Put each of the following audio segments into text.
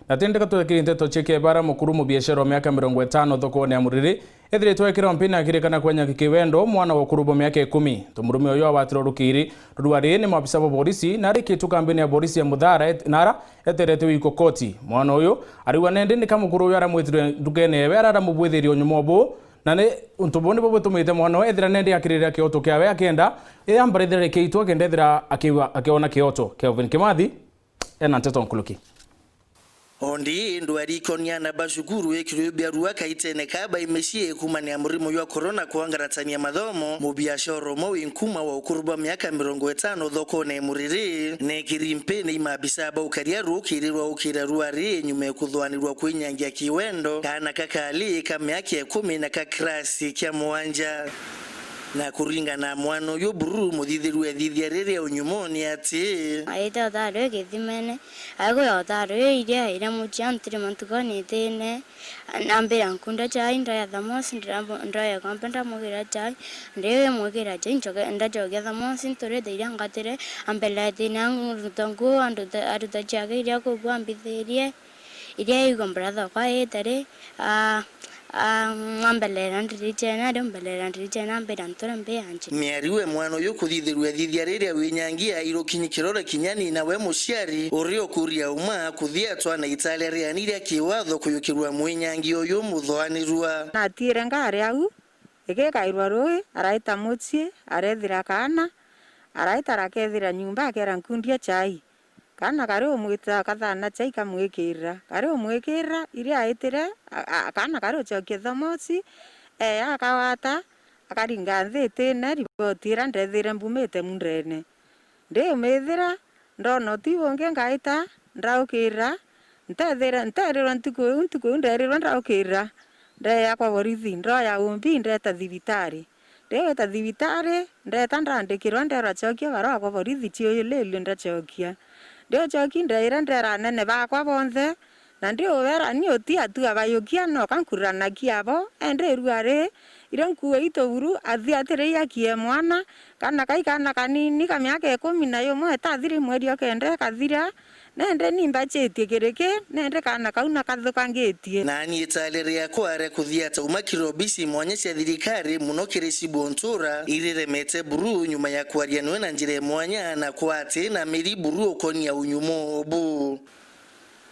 Natendeka tuwekirinde tocheke bara mukuru mu biashara wa miaka 50 thokone ya Muriri ethire twekira mpina akirikana kwenya kikiwendo mwana wa kurubo miaka 10 tumurume oyo awatiro rukiri rurwari ni mabisa bo polisi na rikitu kambini ya polisi ya Muthara nara eterete wiko koti mwana oyo ariwa nende ni kamukuru oyo aramwitire ndugene ebe aramubwithirio onyumobo na ne untubone bobo tumite mwana ethira nende akirira kioto kiawe akenda ambarethire kiitwa akendethira akiona kioto Kelvin Kimathi ena nteto nkuluki Ondi ndwari konyana bashukuru ekirubya ruaka itene kaba imeshie kumani ya murimo ya corona kuangaratania madhomo mu biashara mo inkuma wa ukuruba miaka 50 thokone Muriri ne kirimpe ne mabisaba ukariaru kirirwa ukiraruari nyume kuthwanirwa kwinyangia kiwendo kana kakali kama yake 10 na kakrasi kya mwanja na kuringa na mwano yo buru mudithiru ethithiarire unyumoni ati aita daro githimene ago ya daro ire muchantri mantukoni tene nambira nkunda chai ndaya thamos ndaya kampenda mugira chai ndewe mugira chai njoge ndajoge thamos ntore deira ngatire ambela tena rutangu andu chage ire ko gwambitherie ire igombratha kwa etare ambelera ndirichena mbera ntore mbeanje miariwe mwano yo kuthithirwe thithiarire winyangia irokinyi kirore kinyani na we muciari urio kuria uma kuthia twana Italia rianiria kiwatho kuyukirwa mwinyangi oyo muthwanirwa na tire ngari au igekairwa rui araita mucie arethira kana araita rakethira nyumba akera nkundia chai kana kare omwita kathana chai kamwikira kare omwikira iri aitire kana kare ochokie thamosi akawata akaringa nthitine ribotira ndethire mbumite mundene ndi methira ndono tibonge ngaita ndaukira nterirwa ntuku nderirwa ndaukira ndeya kwa borithi ndoya umbi ndeta thibitari ndeta thibitari ndeta ndandikirwa ndera chokia barua kwa borithi tio lelo ndachokia ndio choki ndera ndera nene bakwa bonthe na ndio wera ni otia tu abayukia no kankurana kiabo ende ruare irankuwe itoburu athi atire yakie mwana kana kai kana kanini kamyaka 11 tathiri mweri okende kathira nende nimbachetie kereke nende kana kauna kathukangetie nani italere yakware kuthia tauma kirobisi mwanyesha thirikari muno kirisi bontura ireremete buru nyuma ya kwarianwe na njire mwanya na kwate na miri buru okonia unyumo obu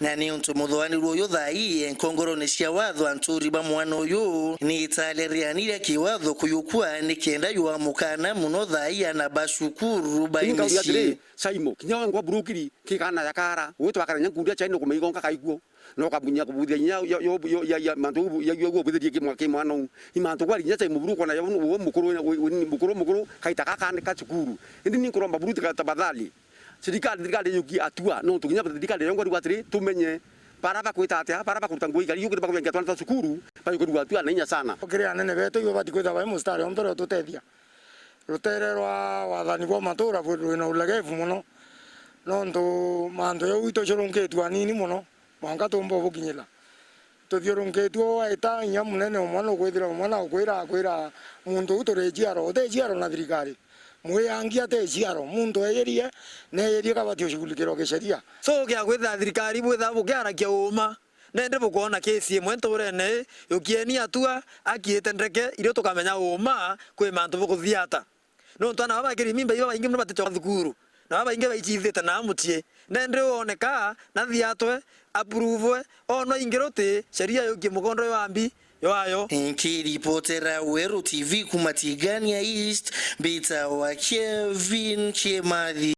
nani untu muthwanirwo uyu thai enkongorone cia watho anturi ba mwana uyu ni italerianire kiwatho kuyukwa ni kenda yuwa mukana muno thai ana bashukuru baimishi saimo kinyawa ngwa burukiri kikana yakara wetwa karanya ngundia chaino kumeigonga kaiguo no kabunya kubuthia nya ya mantu ya yo buthia kimwana imantu kwari nya saimo buruko na yo mukuru kaita kakane chukuru indi ni kuromba buruti katabadhali Serikali yuki atua no tukinya serikali yangu riwatri tumenye para bakwita atia para bakuruta ngui kali yuki bakwenga twana cukuru pa yuki atua nenya sana okire nene beto yo bati kwita ba mustari omtoro tutethia rutererwa wathani kwa matura buru na ulegevu muno no ndo mando yo ito chorunketu anini muno mwanga tumbo bukinyila tuthiorunketu aita nya munene omwana kwithira omwana kwira muntu utorejiaro tejiaro na thirikari mweyangia tejiaro muntu eyerie ne yerie kabatio shugulikiro kesheria so kya kwitha thirikari bwitha bukiara kia uma nende bukuona kesi imwe nturene yukieni atua akiete ndeke irio tukamenya uma kwi mantu bukuthiata no ntwana baba kiri mimba iba ingi mbatete thukuru na baba ingi baichithite na mutie nende oneka na thiatwe approve ono ingirote sheria yuki mukondo yambi yoayo nkiripotera Meru TV kumatigania East bita wa Kelvin Kimathi.